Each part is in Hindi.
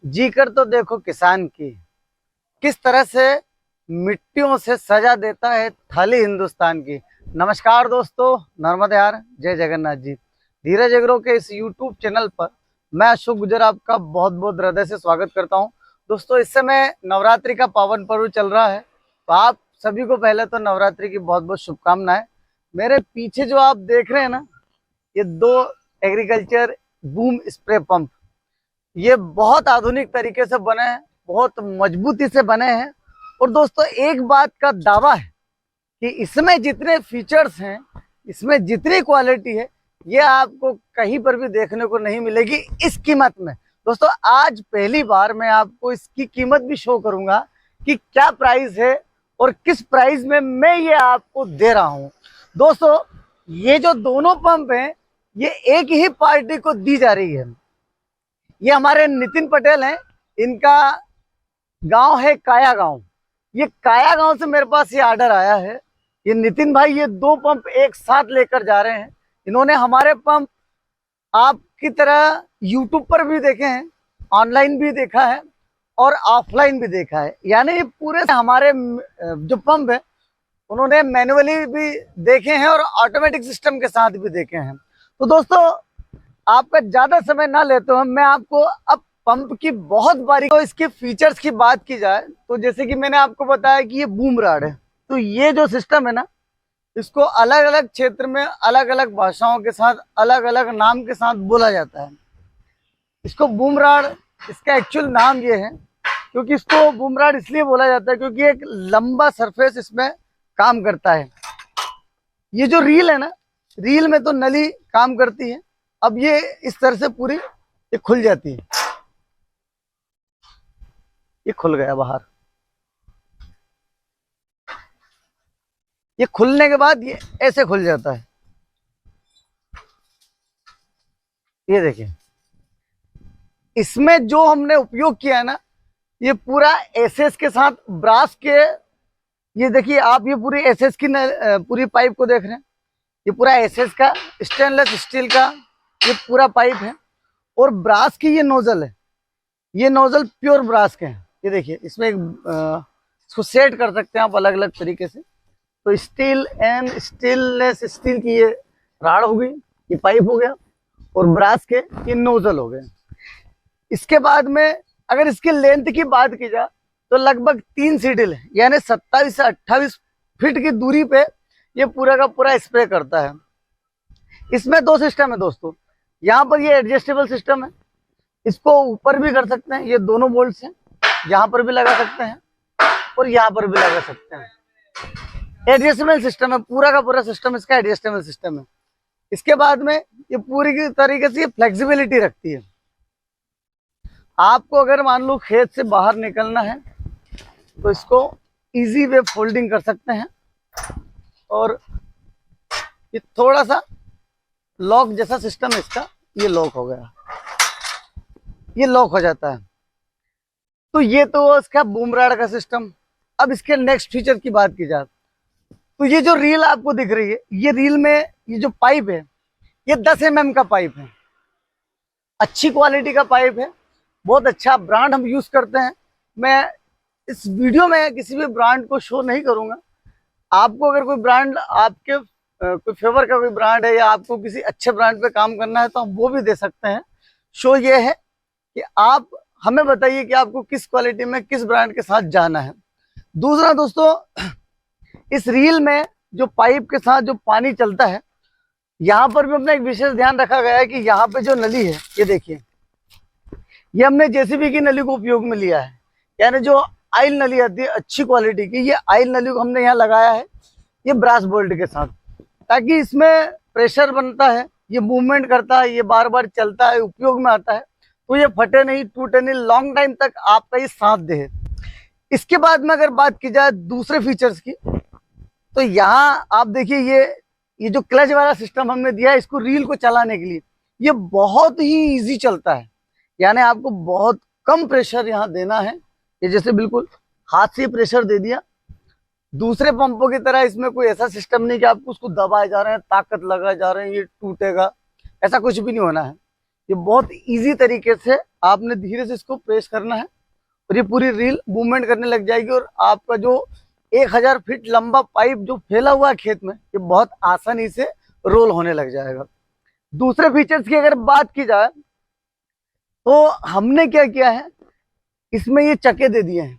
जी कर तो देखो किसान की, किस तरह से मिट्टियों से सजा देता है थाली हिंदुस्तान की। नमस्कार दोस्तों, नर्मदे यार, जय जगन्नाथ जी। धीरज एग्रो के इस यूट्यूब चैनल पर मैं अशोक गुजर आपका बहुत बहुत हृदय से स्वागत करता हूं। दोस्तों, इस समय नवरात्रि का पावन पर्व चल रहा है, तो आप सभी को पहले तो नवरात्रि की बहुत बहुत शुभकामनाएं। मेरे पीछे जो आप देख रहे हैं ना, ये दो एग्रीकल्चर बूम स्प्रे पंप, ये बहुत आधुनिक तरीके से बने हैं, बहुत मजबूती से बने हैं। और दोस्तों, एक बात का दावा है कि इसमें जितने फीचर्स हैं, इसमें जितनी क्वालिटी है, ये आपको कहीं पर भी देखने को नहीं मिलेगी इस कीमत में। दोस्तों, आज पहली बार मैं आपको इसकी कीमत भी शो करूंगा कि क्या प्राइस है और किस प्राइस में मैं ये आपको दे रहा हूं। दोस्तों, ये जो दोनों पंप हैं, ये एक ही पार्टी को दी जा रही है। ये हमारे नितिन पटेल हैं, इनका गांव है काया गांव। ये काया गांव से मेरे पास ये ऑर्डर आया है। ये नितिन भाई ये दो पंप एक साथ लेकर जा रहे हैं। इन्होंने हमारे पंप आपकी तरह यूट्यूब पर भी देखे हैं, ऑनलाइन भी देखा है और ऑफलाइन भी देखा है। यानी ये पूरे हमारे जो पंप है, उन्होंने मैनुअली भी देखे हैं और ऑटोमेटिक सिस्टम के साथ भी देखे हैं। तो दोस्तों, आपका ज्यादा समय ना लेते हुए मैं आपको अब पंप की बहुत बारीक, तो इसके फीचर्स की बात की जाए तो जैसे कि मैंने आपको बताया कि ये बूम रॉड है। तो ये जो सिस्टम है ना, इसको अलग अलग क्षेत्र में अलग अलग भाषाओं के साथ अलग अलग नाम के साथ बोला जाता है। इसको बूम रॉड, इसका एक्चुअल नाम ये है क्योंकि इसको बूम रॉड इसलिए बोला जाता है क्योंकि एक लंबा सरफेस इसमें काम करता है। ये जो रील है ना, रील में तो नली काम करती है। अब ये इस तरह से पूरी ये खुल जाती है, ये खुल गया बाहर। ये खुलने के बाद ये ऐसे खुल जाता है। ये देखिए, इसमें जो हमने उपयोग किया है ना, ये पूरा एसएस के साथ ब्रास के, ये देखिए आप, ये पूरी एसएस की पूरी पाइप को देख रहे हैं। ये पूरा एसएस का स्टेनलेस स्टील का ये पूरा पाइप है और ब्रास की ये नोजल है। ये नोजल प्योर ब्रास के हैं। ये देखिए, इसमें एक इसको सेट कर सकते हैं आप अलग अलग तरीके से। तो स्टील एंड स्टेनलेस स्टील की ये राड हो गई, ये पाइप हो गया, और ब्रास के ये नोजल हो गए। इसके बाद में अगर इसकी लेंथ की बात की जाए तो लगभग 3 सीडल है, यानी 27 से 28 फीट की दूरी पे ये पूरा का पूरा स्प्रे करता है। इसमें 2 सिस्टम है दोस्तों। यहाँ पर ये एडजस्टेबल सिस्टम है, इसको ऊपर भी कर सकते हैं, ये दोनों बोल्ट हैं, यहाँ पर भी लगा सकते हैं और यहाँ पर भी लगा सकते हैं। एडजस्टेबल सिस्टम है, पूरा का पूरा सिस्टम इसका एडजस्टेबल सिस्टम है। इसके बाद में ये पूरी की तरीके से ये फ्लेक्सिबिलिटी रखती है। आपको अगर मान लो खेत से बाहर निकलना है तो इसको इजी वे फोल्डिंग कर सकते हैं और ये थोड़ा सा लॉक जैसा सिस्टम है इसका, ये लॉक हो गया, ये लॉक हो जाता है। तो ये तो इसका बूम रॉड का सिस्टम। अब इसके नेक्स्ट फीचर की बात की जाए तो ये जो रील आपको दिख रही है, ये रील में ये जो पाइप है, ये 10 mm का पाइप है। अच्छी क्वालिटी का पाइप है, बहुत अच्छा ब्रांड हम यूज करते हैं। मैं इस वीडियो में किसी भी ब्रांड को शो नहीं करूंगा। आपको अगर कोई ब्रांड, आपके कोई फेवर का कोई ब्रांड है या आपको किसी अच्छे ब्रांड पे काम करना है तो हम वो भी दे सकते हैं। शो ये है कि आप हमें बताइए कि आपको किस क्वालिटी में किस ब्रांड के साथ जाना है। दूसरा दोस्तों, इस रील में जो पाइप के साथ जो पानी चलता है, यहाँ पर भी अपना एक विशेष ध्यान रखा गया है कि यहाँ पे जो नली है, ये देखिए, ये हमने जेसीबी की नली को उपयोग में लिया है। यानी जो आयल नली आती है अच्छी क्वालिटी की, ये आयल नली को हमने यहाँ लगाया है, ये ब्रास बोल्ट के साथ, ताकि इसमें प्रेशर बनता है, ये मूवमेंट करता है, ये बार बार चलता है, उपयोग में आता है, तो ये फटे नहीं, टूटे नहीं, लॉन्ग टाइम तक आपका ये साथ दे। इसके बाद में अगर बात की जाए दूसरे फीचर्स की, तो यहाँ आप देखिए, ये जो क्लच वाला सिस्टम हमने दिया है इसको रील को चलाने के लिए, ये बहुत ही इजी चलता है। यानी आपको बहुत कम प्रेशर यहाँ देना है। ये जैसे बिल्कुल हाथ से प्रेशर दे दिया। दूसरे पंपों की तरह इसमें कोई ऐसा सिस्टम नहीं कि आपको उसको दबाए जा रहे हैं, ताकत लगाए जा रहे हैं, ये टूटेगा, ऐसा कुछ भी नहीं होना है। ये बहुत इजी तरीके से आपने धीरे से इसको प्रेस करना है और ये पूरी रील मूवमेंट करने लग जाएगी और आपका जो 1000 फीट लंबा पाइप जो फैला हुआ है खेत में, ये बहुत आसानी से रोल होने लग जाएगा। दूसरे फीचर्स की अगर बात की जाए तो हमने क्या किया है, इसमें ये चक्के दे दिए हैं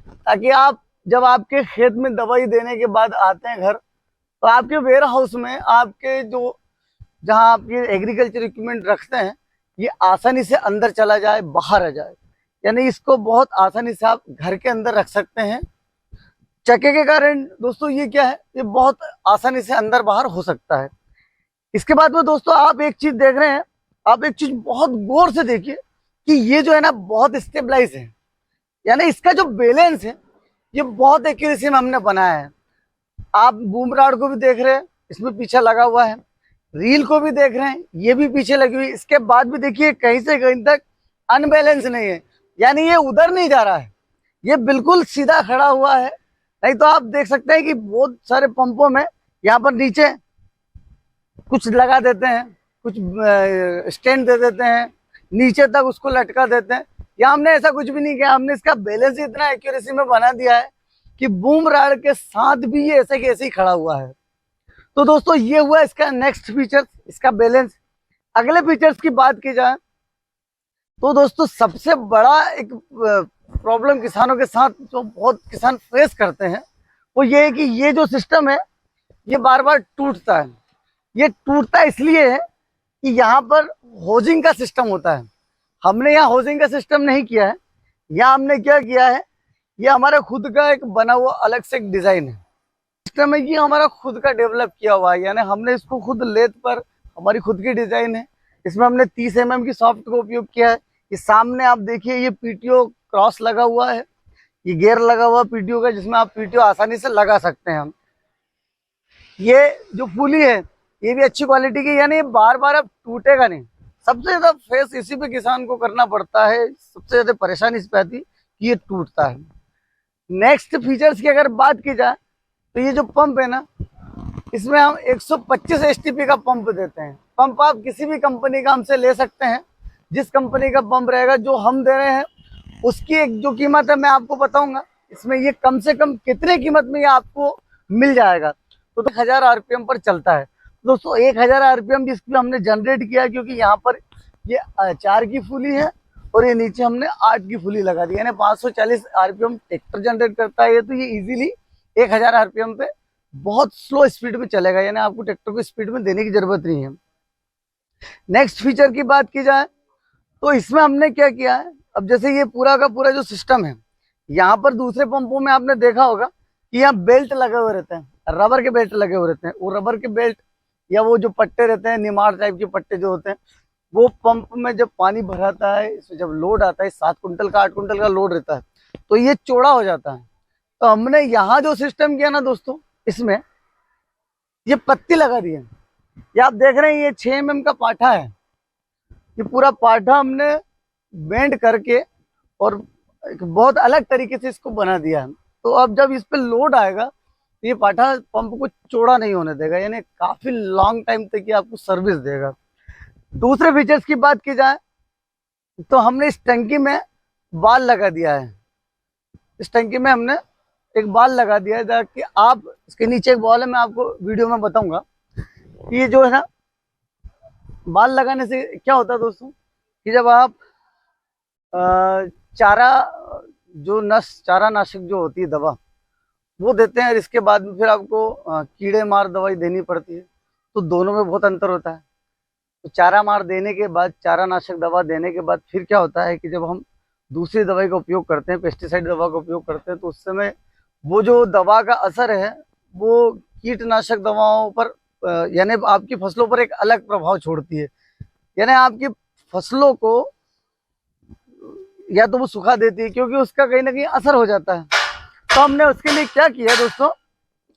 ताकि आप जब आपके खेत में दवाई देने के बाद आते हैं घर, तो आपके वेयर हाउस में आपके जो जहां आप ये एग्रीकल्चर इक्विपमेंट रखते हैं, ये आसानी से अंदर चला जाए, बाहर आ जाए। यानी इसको बहुत आसानी से आप घर के अंदर रख सकते हैं। चक्के के कारण दोस्तों ये क्या है, ये बहुत आसानी से अंदर बाहर हो सकता है। इसके बाद में दोस्तों आप एक चीज देख रहे हैं, आप एक चीज बहुत गौर से देखिए कि ये जो है ना बहुत स्टेबलाइज है, यानी इसका जो बैलेंस है ये बहुत एक्यूरेसी में हमने बनाया है। आप बूम रॉड को भी देख रहे हैं, इसमें पीछे लगा हुआ है, रील को भी देख रहे हैं, ये भी पीछे लगी हुई। इसके बाद भी देखिए कहीं से कहीं तक अनबैलेंस नहीं है, यानी ये उधर नहीं जा रहा है, ये बिल्कुल सीधा खड़ा हुआ है। नहीं तो आप देख सकते हैं कि बहुत सारे पंपों में यहाँ पर नीचे कुछ लगा देते हैं, कुछ स्टैंड दे देते हैं, नीचे तक उसको लटका देते हैं। या हमने ऐसा कुछ भी नहीं किया, हमने इसका बैलेंस इतना एक्यूरेसी में बना दिया है कि बूम रॉड के साथ भी ये ऐसे कैसे ही खड़ा हुआ है। तो दोस्तों ये हुआ इसका नेक्स्ट फीचर, इसका बैलेंस। अगले फीचर्स की बात की जाए तो दोस्तों सबसे बड़ा एक प्रॉब्लम किसानों के साथ जो बहुत किसान फेस करते हैं वो ये है कि ये जो सिस्टम है ये बार बार टूटता है। ये टूटता इसलिए है कि यहाँ पर होजिंग का सिस्टम होता है। हमने यहाँ होजिंग का सिस्टम नहीं किया है, यहाँ हमने क्या किया है, ये हमारा खुद का एक बना हुआ अलग से एक डिजाइन है, सिस्टम है, ये हमारा खुद का डेवलप किया हुआ है। यानी हमने इसको खुद लेथ पर, हमारी खुद की डिजाइन है। इसमें हमने 30 mm की सॉफ्ट का उपयोग किया है। ये सामने आप देखिए ये पीटीओ क्रॉस लगा हुआ है, ये गेयर लगा हुआ पीटीओ का, जिसमें आप पीटीओ आसानी से लगा सकते हैं हम। ये जो पुली है ये भी अच्छी क्वालिटी की, यानी बार बार अब टूटेगा नहीं। सबसे ज्यादा फेस इसी पे किसान को करना पड़ता है, सबसे ज्यादा परेशानी इस पे आती कि ये टूटता है। नेक्स्ट फीचर्स की अगर बात की जाए तो ये जो पंप है ना, इसमें हम 125 एसटीपी का पंप देते हैं। पंप आप किसी भी कंपनी का हमसे ले सकते हैं, जिस कंपनी का पंप रहेगा जो हम दे रहे हैं उसकी एक जो कीमत है मैं आपको बताऊंगा। इसमें ये कम से कम कितने कीमत में ये आपको मिल जाएगा, तो 1000 आरपीएम पर चलता है। दोस्तों 1000 आरपीएम भी इसमें हमने जनरेट किया है, क्योंकि यहाँ पर ये 4 की फुली है और ये नीचे हमने 8 की फुली लगा दी, यानी 540 आरपीएम ट्रैक्टर जनरेट करता है ये। तो ये इजीली 1000 आरपीएम पे बहुत स्लो स्पीड में चलेगा, यानी आपको ट्रैक्टर को स्पीड में देने की जरूरत नहीं है। नेक्स्ट फीचर की बात की जाए तो इसमें हमने क्या किया है, अब जैसे ये पूरा का पूरा जो सिस्टम है, यहाँ पर दूसरे पंपों में आपने देखा होगा कि यहाँ बेल्ट लगे हुए रहते हैं, रबर के बेल्ट लगे हुए रहते हैं। वो रबर के बेल्ट या वो जो पट्टे रहते हैं, निमाड़ टाइप के पट्टे जो होते हैं, वो पंप में जब पानी भराता है, इसमें जब लोड आता है 7 कुंटल का 8 कुंटल का लोड रहता है, तो ये चौड़ा हो जाता है। तो हमने यहाँ जो सिस्टम किया ना दोस्तों, इसमें ये पत्ती लगा दी है। ये आप देख रहे हैं ये 6 mm का पाठा है, ये पूरा पाठा हमने बेंड करके और एक बहुत अलग तरीके से इसको बना दिया है। तो अब जब इस पे लोड आएगा तो ये पाठा पंप को चौड़ा नहीं होने देगा, यानी काफी लॉन्ग टाइम तक ये आपको सर्विस देगा। दूसरे फीचर्स की बात की जाए तो हमने इस टंकी में बाल लगा दिया है। इस टंकी में हमने एक बाल लगा दिया है ताकि आप, इसके नीचे एक बॉल है, मैं आपको वीडियो में बताऊंगा। ये जो है ना, बाल लगाने से क्या होता है दोस्तों कि जब आप चारा चारा नाशक जो होती है दवा वो देते हैं, इसके बाद में फिर आपको कीड़े मार दवाई देनी पड़ती है, तो दोनों में बहुत अंतर होता है। तो चारा मार देने के बाद, चारा नाशक दवा देने के बाद फिर क्या होता है कि जब हम दूसरी दवाई का उपयोग करते हैं, पेस्टिसाइड दवा का उपयोग करते हैं, तो उस समय वो जो दवा का असर है वो कीटनाशक दवाओं पर यानी आपकी फसलों पर एक अलग प्रभाव छोड़ती है। यानी आपकी फसलों को या तो वो सुखा देती है, क्योंकि उसका कहीं ना कहीं असर हो जाता है। तो हमने उसके लिए क्या किया दोस्तों,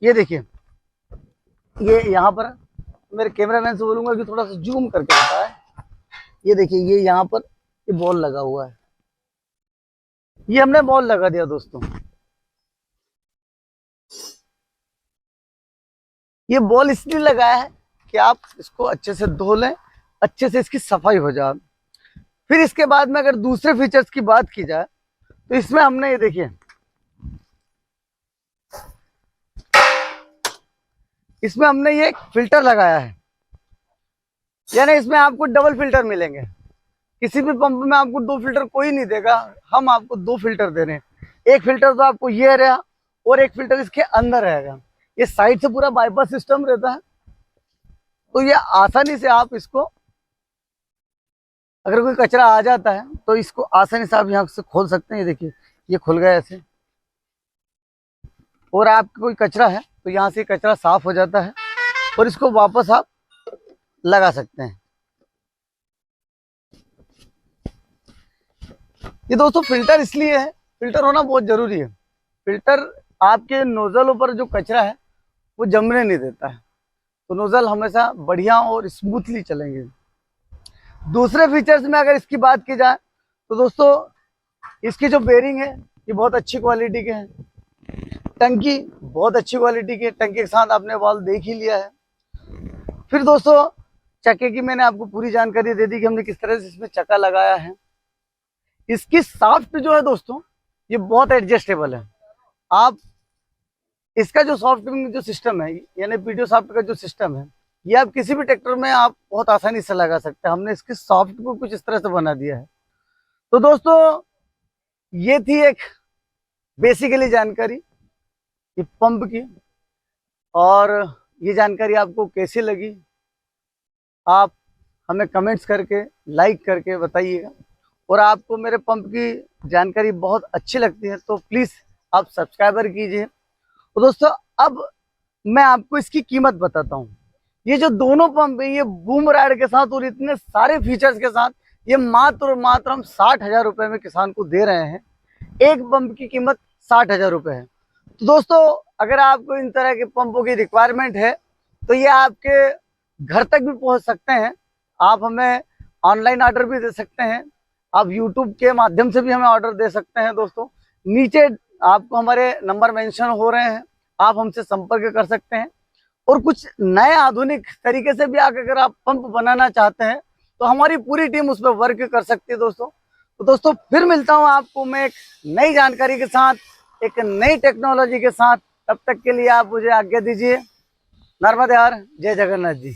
ये देखिए, ये यहाँ पर मेरे कैमरामैन से बोलूंगा कि थोड़ा सा जूम करके बताए। ये देखिए, ये यहाँ पर ये बॉल लगा हुआ है, ये हमने बॉल लगा दिया दोस्तों। ये बॉल इसलिए लगाया है कि आप इसको अच्छे से धो लें, अच्छे से इसकी सफाई हो जाए। फिर इसके बाद में अगर दूसरे फीचर्स की बात की जाए तो इसमें हमने ये देखिए, इसमें हमने ये फिल्टर लगाया है, यानी इसमें आपको डबल फिल्टर मिलेंगे। किसी भी पंप में आपको 2 फिल्टर कोई नहीं देगा, हम आपको 2 फिल्टर दे रहे हैं। एक फिल्टर तो आपको ये रहा और एक फिल्टर इसके अंदर रहेगा। ये साइड से पूरा बाईपास सिस्टम रहता है, तो ये आसानी से आप इसको, अगर कोई कचरा आ जाता है तो इसको आसानी से आप यहाँ से खोल सकते हैं। ये देखिए, ये खुल गया ऐसे, और आपका कोई कचरा है तो यहाँ से कचरा साफ हो जाता है और इसको वापस आप लगा सकते हैं। ये दोस्तों फिल्टर इसलिए है, फिल्टर होना बहुत जरूरी है। फिल्टर आपके नोजलों पर जो कचरा है वो जमने नहीं देता है, तो नोजल हमेशा बढ़िया और स्मूथली चलेंगे। दूसरे फीचर्स में अगर इसकी बात की जाए तो दोस्तों इसकी जो बेरिंग है ये बहुत अच्छी क्वालिटी के हैं। टंकी बहुत अच्छी क्वालिटी की, टंकी के साथ आपने वाल्व देख ही लिया है। फिर दोस्तों चक्के की मैंने आपको पूरी जानकारी दे दी कि हमने किस तरह से इसमें चक्का लगाया है। इसकी शाफ्ट जो है दोस्तों ये बहुत एडजस्टेबल है। आप इसका जो सॉफ्टवेयर जो सिस्टम है, यानी पीटीओ शाफ्ट का जो सिस्टम है, ये आप किसी भी ट्रैक्टर में आप बहुत आसानी से लगा सकते हैं। हमने इसके सॉफ्ट को कुछ इस तरह से बना दिया है। तो दोस्तों ये थी एक बेसिकली जानकारी ये पंप की, और ये जानकारी आपको कैसी लगी आप हमें कमेंट्स करके, लाइक करके बताइएगा। और आपको मेरे पंप की जानकारी बहुत अच्छी लगती है तो प्लीज़ आप सब्सक्राइबर कीजिए। तो दोस्तों अब मैं आपको इसकी कीमत बताता हूँ। ये जो दोनों पंप है ये बूम राइड के साथ और इतने सारे फीचर्स के साथ ये मात्र और मात्र हम 60,000 रुपये में किसान को दे रहे हैं। एक पंप की कीमत 60,000 रुपये है। तो दोस्तों अगर आपको इन तरह के पंपों की रिक्वायरमेंट है तो ये आपके घर तक भी पहुंच सकते हैं। आप हमें ऑनलाइन ऑर्डर भी दे सकते हैं, आप यूट्यूब के माध्यम से भी हमें ऑर्डर दे सकते हैं। दोस्तों नीचे आपको हमारे नंबर मेंशन हो रहे हैं, आप हमसे संपर्क कर सकते हैं। और कुछ नए आधुनिक तरीके से भी अगर आप पंप बनाना चाहते हैं तो हमारी पूरी टीम उस पर वर्क कर सकती है दोस्तों। तो दोस्तों फिर मिलता हूँ आपको मैं एक नई जानकारी के साथ, एक नई टेक्नोलॉजी के साथ। तब तक के लिए आप मुझे आज्ञा दीजिए। नर्मदे हर, जय जगन्नाथ जी।